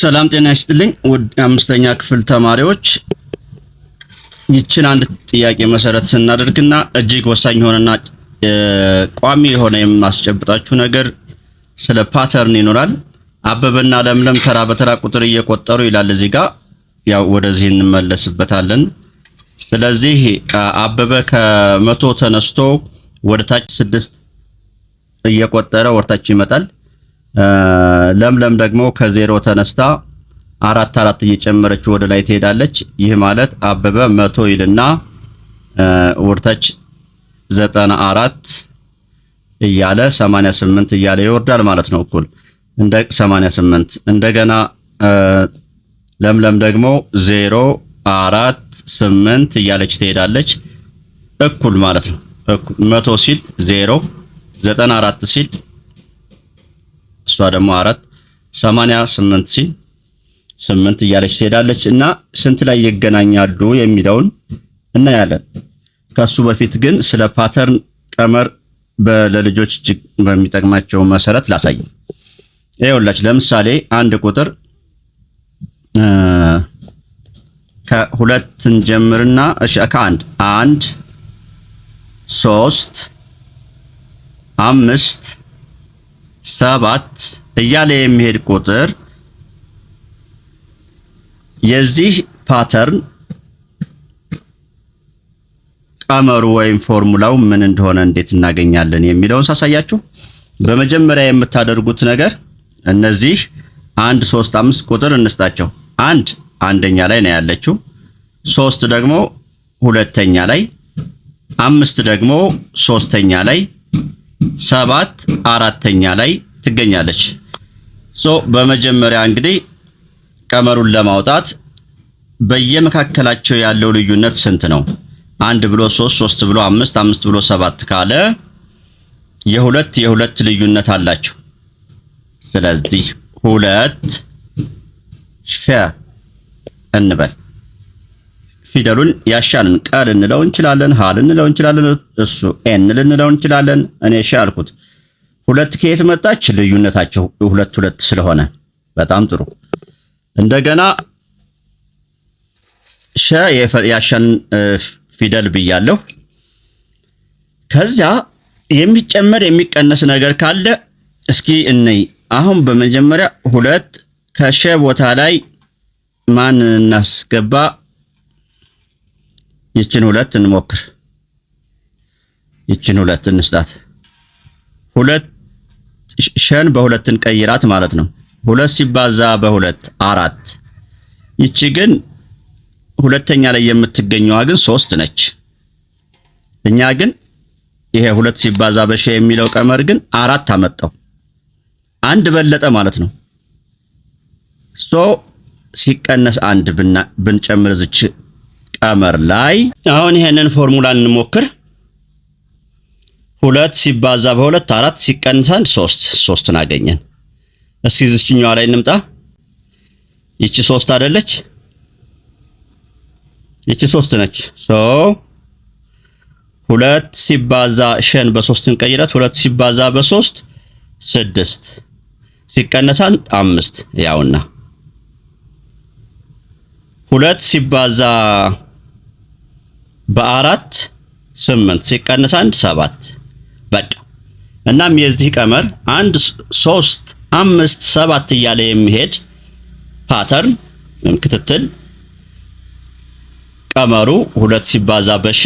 ሰላም ጤና ይስጥልኝ ውድ አምስተኛ ክፍል ተማሪዎች ይችን አንድ ጥያቄ መሰረት ስናደርግና እጅግ ወሳኝ ሆነና ቋሚ የሆነ የማስጨብጣችሁ ነገር ስለ ፓተርን ይኖራል። አበበና ለምለም ተራ በተራ ቁጥር እየቆጠሩ ይላል እዚህ ጋር ያው ወደዚህ እንመለስበታለን። ስለዚህ አበበ ከመቶ ተነስቶ ወደታች 6 እየቆጠረ ወርታች ይመጣል። ለምለም ደግሞ ከዜሮ ተነስታ 4 እየጨመረች ወደ ላይ ትሄዳለች። ይህ ማለት አበበ 100 ይልና ወርታች 94 እያለ 88 እያለ ይወርዳል ማለት ነው። እኩል እንደ 88 እንደገና ለምለም ደግሞ 0 4 8 እያለች ትሄዳለች እኩል ማለት ነው። 100 ሲል 0 94 ሲል እሷ ደግሞ 4 88 ሲል 8 እያለች ትሄዳለች እና ስንት ላይ ይገናኛሉ የሚለውን እናያለን። ከሱ በፊት ግን ስለ ፓተርን ቀመር ለልጆች እጅግ በሚጠቅማቸው መሰረት ላሳይ። ይኸውላችሁ ለምሳሌ አንድ ቁጥር ከሁለት እንጀምርና እሺ ከአንድ 1 3 5 7 እያለ የሚሄድ ቁጥር የዚህ ፓተርን ቀመሩ ወይም ፎርሙላው ምን እንደሆነ እንዴት እናገኛለን የሚለውን ሳሳያችሁ በመጀመሪያ የምታደርጉት ነገር እነዚህ 1 3 5 ቁጥር እንስጣቸው። 1 አንደኛ ላይ ነው ያለችው፣ 3 ደግሞ ሁለተኛ ላይ፣ 5 ደግሞ ሶስተኛ ላይ፣ 7 አራተኛ ላይ ትገኛለች። በመጀመሪያ እንግዲህ ቀመሩን ለማውጣት በየመካከላቸው ያለው ልዩነት ስንት ነው? 1 ብሎ 3 3 ብሎ 5 5 ብሎ 7 ካለ የሁለት ልዩነት አላቸው። ስለዚህ 2 ሸ እንበል። ፊደሉን ያሻንን ቃል እንለው እንችላለን፣ ሀ እንለው እንችላለን፣ እሱ ኤን እንለው እንችላለን። እኔ ሸ አልኩት። 2 ከየት መጣች? ልዩነታቸው 2 ስለሆነ በጣም ጥሩ። እንደገና ሸ ያሻን ፊደል ብያለሁ። ከዛ የሚጨመር የሚቀነስ ነገር ካለ እስኪ እንይ። አሁን በመጀመሪያ 2 ከሸ ቦታ ላይ ማን እናስገባ? ይችን 2 እንሞክር። ይችን 2 እንስጣት። 2 ሸን በ2 እንቀይራት ማለት ነው። 2 ሲባዛ በ2 4። ይቺ ግን ሁለተኛ ላይ የምትገኘዋ ግን 3 ነች። እኛ ግን ይሄ 2 ሲባዛ በሸ የሚለው ቀመር ግን 4 አመጣው፣ 1 በለጠ ማለት ነው። ሲቀነስ 1 ብንጨምር እዚች ቀመር ላይ አሁን ይሄንን ፎርሙላ እንሞክር። 2 ሲባዛ በ2 4 ሲቀነስ 1 3 አገኘን። እስኪ እዚህኛው ላይ እንምጣ። ይቺ 3 አይደለች? ይቺ 3 ነች። 2 ሲባዛ ሸን በ3 እንቀይራት። 2 ሲባዛ በ3 6 ሲቀነስ 1 5 ያውና 2 ሲባዛ በ4 8 ሲቀነስ 1 7 በቃ። እናም የዚህ ቀመር 1 3 5 7 እያለ የሚሄድ ፓተርን ክትትል ቀመሩ 2 ሲባዛ በሸ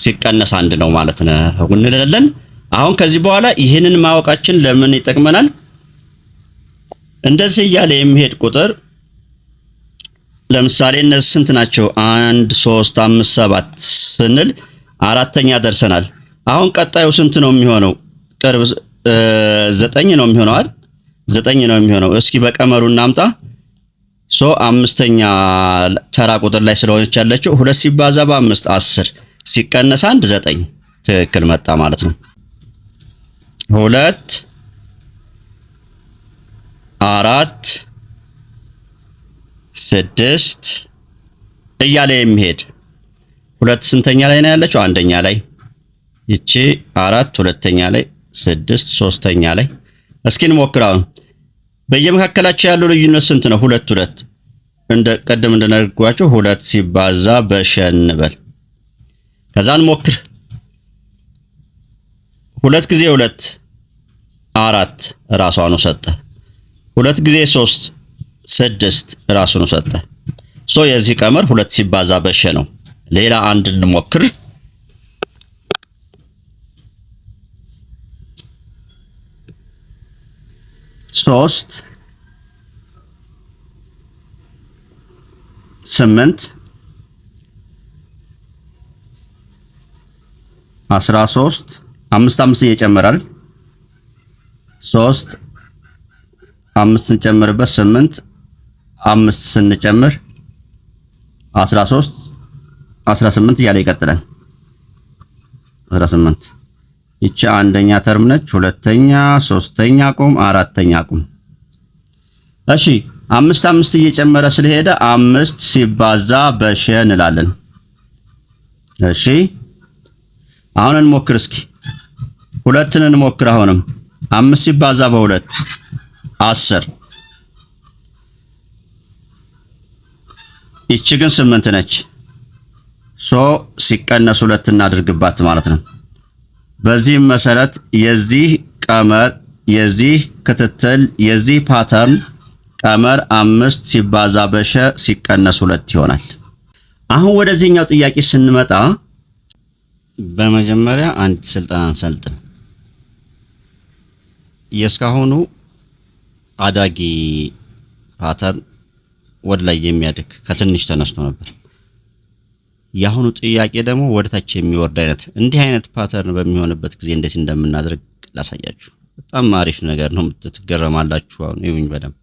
ሲቀነስ 1 ነው ማለት ነው እንላለን። አሁን ከዚህ በኋላ ይህንን ማወቃችን ለምን ይጠቅመናል? እንደዚህ እያለ የሚሄድ ቁጥር ለምሳሌ እነዚህ ስንት ናቸው? 1 3 5 7 ስንል አራተኛ ደርሰናል። አሁን ቀጣዩ ስንት ነው የሚሆነው? ቅርብ 9 ነው የሚሆነው አይደል? 9 ነው የሚሆነው። እስኪ በቀመሩ እናምጣ። አምስተኛ ተራ ቁጥር ላይ ስለሆነች ያለችው 2 ሲባዛ በ5 10 ሲቀነስ 1 9 ትክክል መጣ ማለት ነው። 2 4 6 እያለ የሚሄድ 2 ስንተኛ ላይ ነው ያለችው? አንደኛ ላይ። ይቺ 4 ሁለተኛ ላይ፣ 6 ሶስተኛ ላይ። እስኪ እንሞክራው። በየመካከላቸው ያለው ልዩነት ስንት ነው? 2 2 እንደ ቀደም እንደነገርኳችሁ 2 ሲባዛ በሸ እንበል። ከዛን ሞክር 2 ጊዜ 2 4 ራሷን ሰጠ። 2 ጊዜ 3 6 ራሱን ሰጠ። የዚህ ቀመር 2 ሲባዛ በሸ ነው። ሌላ አንድ እንሞክር። 3 8 13 5 5 እየጨመራል 3 5 ስንጨምርበት 8 5 ስንጨምር 13 18 እያለ ይቀጥላል። 18 ይቺ አንደኛ ተርም ነች። ሁለተኛ፣ ሶስተኛ ቁም፣ አራተኛ ቁም። እሺ 5 5 እየጨመረ ስለሄደ 5 ሲባዛ በሸ እንላለን። እሺ አሁን እንሞክር እስኪ ሁለትን እንሞክር። አሁንም 5 ሲባዛ በ2 10። ይቺ ግን 8 ነች። ሲቀነስ 2 እናድርግባት ማለት ነው። በዚህም መሰረት የዚህ ቀመር የዚህ ክትትል የዚህ ፓተርን ቀመር 5 ሲባዛ በሸ ሲቀነስ 2 ይሆናል። አሁን ወደዚህኛው ጥያቄ ስንመጣ በመጀመሪያ አንድ ስልጠና እንሰልጥን። የስካሁኑ አዳጊ ፓተርን ወደ ላይ የሚያድግ ከትንሽ ተነስቶ ነበር። የአሁኑ ጥያቄ ደግሞ ወደታች የሚወርድ አይነት እንዲህ አይነት ፓተርን በሚሆንበት ጊዜ እንዴት እንደምናደርግ ላሳያችሁ። በጣም አሪፍ ነገር ነው፣ ትገረማላችሁ። አሁን ይሁን በደንብ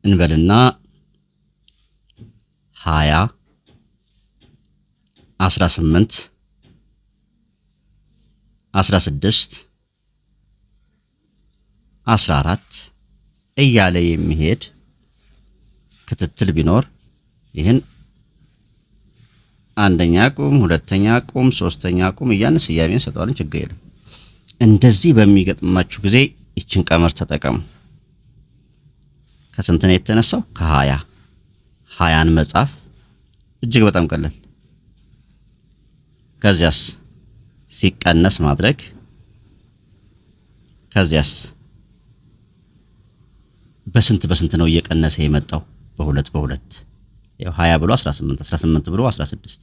እንበልና 20 18 16 14 እያለ የሚሄድ ክትትል ቢኖር ይህን አንደኛ ቁም፣ ሁለተኛ ቁም፣ ሶስተኛ ቁም እያልን ስያሜን ሰጠዋለን። ችግር የለም። እንደዚህ በሚገጥማችሁ ጊዜ ይችን ቀመር ተጠቀሙ። ከስንት ነው የተነሳው? ከ20 20ን መጻፍ እጅግ በጣም ቀላል። ከዚያስ ሲቀነስ ማድረግ፣ ከዚያስ በስንት ነው እየቀነሰ የመጣው? በሁለት ያው 20 ብሎ 18 18 ብሎ 16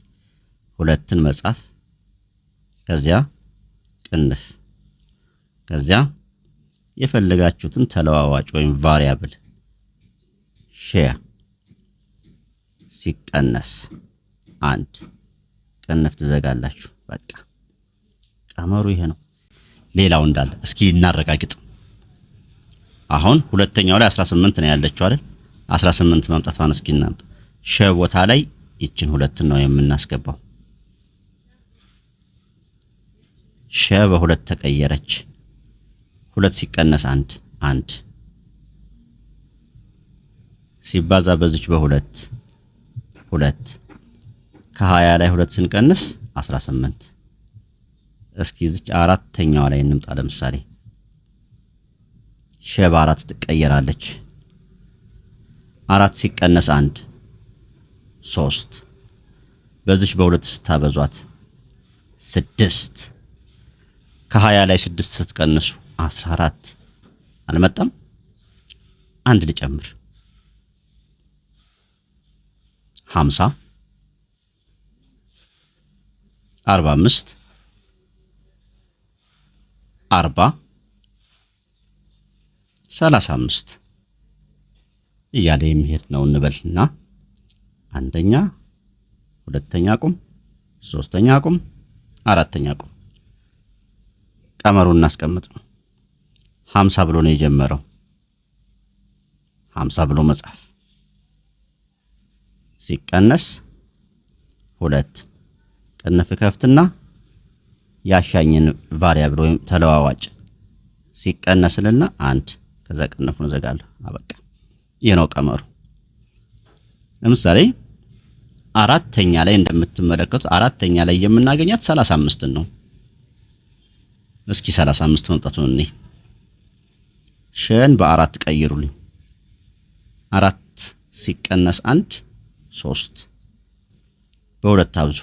ሁለትን መጻፍ፣ ከዚያ ቅንፍ፣ ከዚያ የፈለጋችሁትን ተለዋዋጭ ወይም ቫሪያብል ሼር ሲቀነስ 1 ቅንፍ ትዘጋላችሁ። በቃ ቀመሩ ይሄ ነው። ሌላው እንዳለ እስኪ እናረጋግጥ። አሁን ሁለተኛው ላይ 18 ነው ያለችው አይደል? 18 ማምጣቷን እስኪ እናምጣ። ሸ ቦታ ላይ ይችን 2 ነው የምናስገባው። ሸ በ2 ተቀየረች። 2 ሲቀነስ 1 1 ሲባዛ በዚች በ2 2 ከ20 ላይ 2 ስንቀንስ 18። እስኪ እዚች አራተኛዋ ላይ እንምጣ። ለምሳሌ ሸ በ4 ትቀየራለች። 4 ሲቀነስ 1 3 በዚች በ2 ስታበዟት 6 ከ20 ላይ 6 ስትቀንሱ 14 አልመጣም። አንድ ልጨምር 50 45 40 35 እያለ የሚሄድ ነው እንበልና አንደኛ፣ ሁለተኛ ቁም፣ ሶስተኛ ቁም፣ አራተኛ ቁም ቀመሩን እናስቀምጥ። 50 ብሎ ነው የጀመረው። 50 ብሎ መጻፍ ሲቀነስ 2 ቅንፍ ከፍትና ያሻኝን ቫሪያብል ወይም ተለዋዋጭ ሲቀነስልና 1 ከዛ ቅንፉን ዘጋለሁ። አበቃ። ይሄ ነው ቀመሩ። ለምሳሌ አራተኛ ላይ እንደምትመለከቱት አራተኛ ላይ የምናገኛት 35 ነው። እስኪ 35 መምጣቱን እኔ ሸን በአራት ቀይሩልኝ። 4 ሲቀነስ 1 3 በሁለት አብዙ።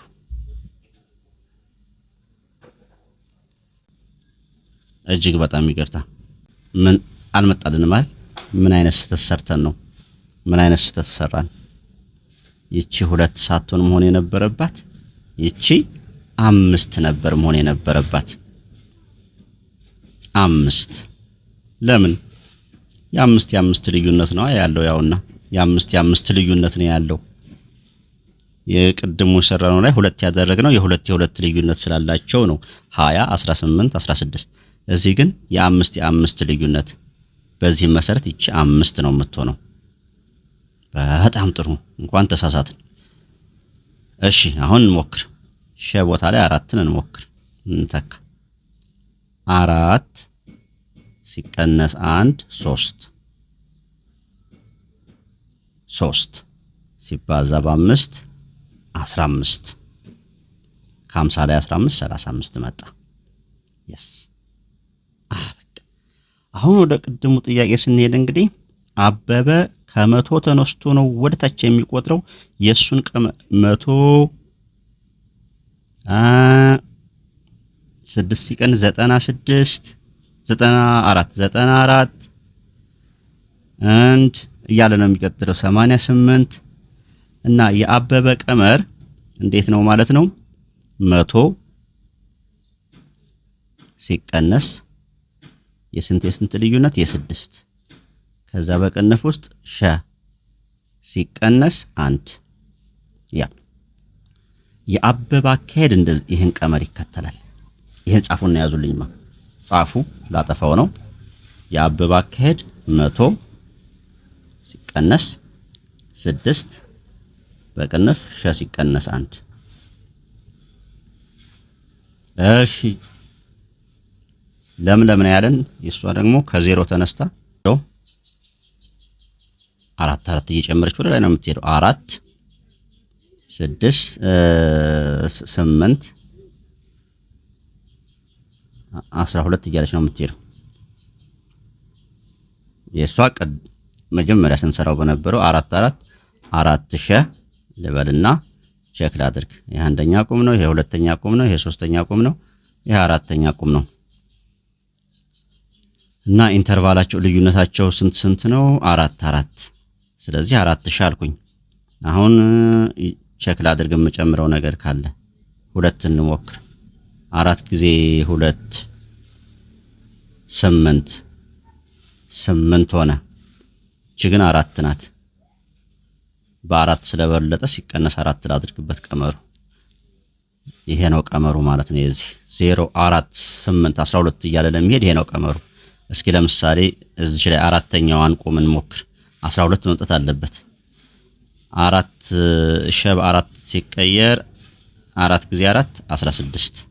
እጅግ በጣም ይቅርታ ምን አልመጣልንም ማለት ምን አይነት ስህተት ሰርተን ነው? ምን አይነት ስህተት ሰራን? ይቺ 2 ሳትሆን መሆን የነበረባት ይቺ 5 ነበር መሆን የነበረባት። 5 ለምን? የ5 ልዩነት ነው ያለው። ያውና የ5 ልዩነት ነው ያለው። የቅድሙ ሰራነው ላይ 2 ያደረግነው የ2 ልዩነት ስላላቸው ነው 20 18 16። እዚህ ግን የ5 ልዩነት። በዚህ መሰረት ይቺ 5 ነው የምትሆነው። በጣም ጥሩ እንኳን ተሳሳትን። እሺ አሁን እንሞክር። ሸ ቦታ ላይ 4ን እንሞክር እንተካ። 4 ሲቀነስ 1 3 3 ሲባዛ በ5 15 ከ50 ላይ 15 35 መጣ። yes አሁን ወደ ቅድሙ ጥያቄ ስንሄድ እንግዲህ አበበ ከመቶ ተነስቶ ነው ወደ ታች የሚቆጥረው። የሱን 100 6 ሲቀንስ 96 94 አንድ እያለ ነው የሚቀጥለው 88 እና የአበበ ቀመር እንዴት ነው ማለት ነው? 100 ሲቀነስ የስንት ልዩነት የ6 ከዛ በቅንፍ ውስጥ ሸ ሲቀነስ 1 ያ የአበበ አካሄድ እንደዚህ ይሄን ቀመር ይከተላል። ይሄን ጻፉና ያዙልኝማ ጻፉ ላጠፋው ነው። የአበበ አካሄድ 100 ሲቀነስ 6 በቅንፍ ሸ ሲቀነስ 1 እሺ ለምን ያለን የሷ ደግሞ ከዜሮ ተነስታ 4 እየጨመረች ወደ ላይ ነው የምትሄደው። 4 6 8 12 እያለች ነው የምትሄደው። የሷ መጀመሪያ ስንሰራው በነበረው 4 ሸ ልበልና ቼክ ላድርግ። ይሄ አንደኛ ቁም ነው፣ ይሄ ሁለተኛ ቁም ነው፣ ይሄ ሶስተኛ ቁም ነው፣ ይሄ አራተኛ ቁም ነው። እና ኢንተርቫላቸው ልዩነታቸው ስንት ነው? 4 ስለዚህ 4 ሺ አልኩኝ። አሁን ቼክ ላድርግ የምጨምረው ነገር ካለ 2 እንሞክር። 4 ጊዜ 2 8 ሆነ። እቺ ግን 4 ናት። በ4 ስለበለጠ ሲቀነስ 4 ላድርግበት ቀመሩ። ይሄ ነው ቀመሩ ማለት ነው። የዚህ 0 4 8 12 እያለ ለሚሄድ ይሄ ነው ቀመሩ። እስኪ ለምሳሌ እዚህ ላይ አራተኛዋን ቁም እንሞክር። 12 መምጣት አለበት። 4 ሸብ 4 ሲቀየር 4 ጊዜ 4 16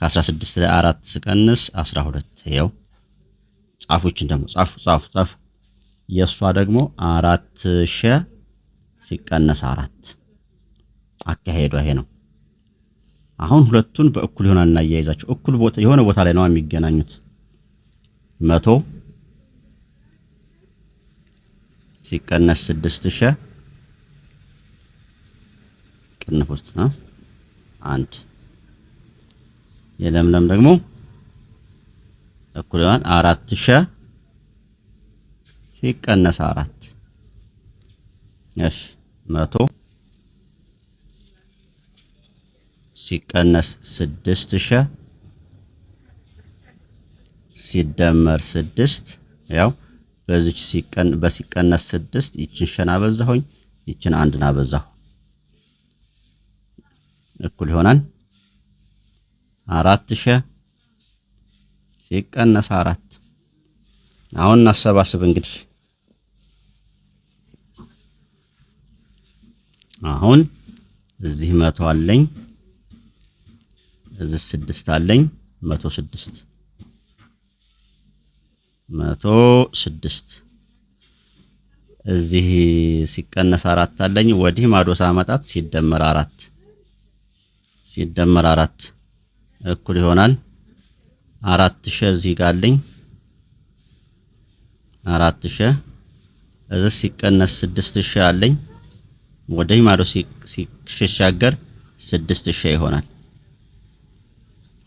ከ16 ላይ 4 ሲቀንስ 12 ይሄው ጻፎችን ደግሞ ጻፉ። የሷ ደግሞ 4 ሸ ሲቀነስ 4 አካሄዷ ይሄ ነው። አሁን ሁለቱን በእኩል ይሆናል እናያይዛቸው። እኩል ቦታ የሆነ ቦታ ላይ ነው የሚገናኙት። 100 ሲቀነስ 6 ሸ ቅንፍ ውስጥ 1 የለምለም ደግሞ እኩል ይሆናል 4 ሸ ሲቀነስ 4 እሺ 100 ሲቀነስ 6 ሸ ሲደመር 6 ያው በዚች በሲቀነስ 6 ይችን ሸና አበዛሁኝ፣ ይችን አንድን አበዛሁ እኩል ይሆናል 4 ሸ ሲቀነስ 4። አሁን እናሰባስብ እንግዲህ አሁን እዚህ 100 አለኝ፣ እዚህ 6 አለኝ። 106 እዚህ ሲቀነስ 4 አለኝ። ወዲህ ማዶ ሳመጣት ሲደመር 4 እኩል ይሆናል 4 ሺህ እዚህ ጋር አለኝ 4000 እዚህ ሲቀነስ 6000 አለኝ ወደዚህ ማዶ ሲሻገር 6000 ይሆናል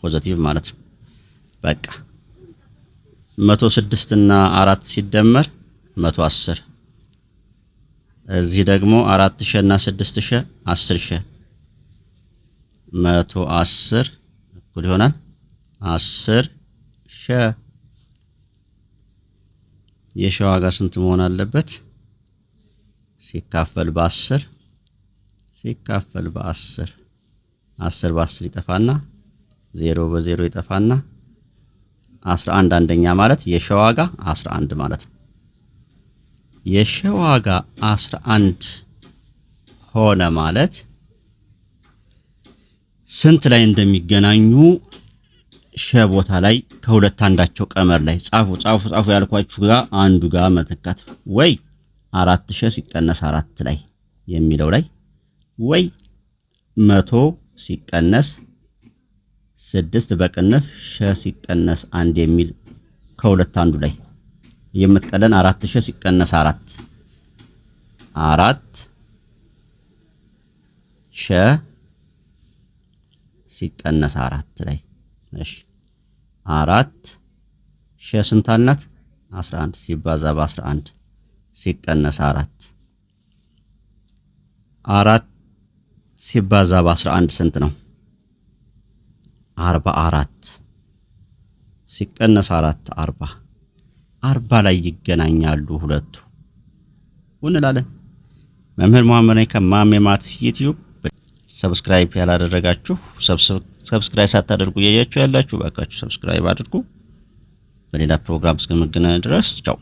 ፖዚቲቭ ማለት ነው። በቃ 106 እና 4 ሲደመር 110 እዚህ ደግሞ 4000 እና 6000 10000 110 እኩል ይሆናል 10000 የሸ ዋጋ ስንት መሆን አለበት? ሲካፈል በ10 ሲካፈል በ10 10 በ10 ይጠፋና 0 በ0 ይጠፋና 11 አንደኛ ማለት የሸ ዋጋ 11 ማለት ነው። የሸ ዋጋ 11 ሆነ ማለት ስንት ላይ እንደሚገናኙ ሸ ቦታ ላይ ከሁለት አንዳቸው ቀመር ላይ ጻፉ ያልኳችሁ ጋር አንዱ ጋር መተካት ወይ 4000 ሲቀነስ 4 ላይ የሚለው ላይ ወይ 100 ሲቀነስ 6 በቅንፍ ሸ ሲቀነስ 1 የሚል ከሁለት አንዱ ላይ የምትቀለን 4000 ሲቀነስ 4 ሸ ሲቀነስ 4 ላይ እሺ 4 ሸ ስንት አልናት 11 ሲባዛ በ11 ሲቀነስ 4 ሲባዛ በ11 ስንት ነው 44 ሲቀነስ 4 40 ላይ ይገናኛሉ ሁለቱ እንላለን። መምህር መሐመድ ነኝ ከማሜ ማትስ ዩቲዩብ። ሰብስክራይብ ያላደረጋችሁ ሰብስክራይብ ሳታደርጉ እያያችሁ ያላችሁ ባካችሁ ሰብስክራይብ አድርጉ። በሌላ ፕሮግራም እስከመገናኘት ድረስ ቻው።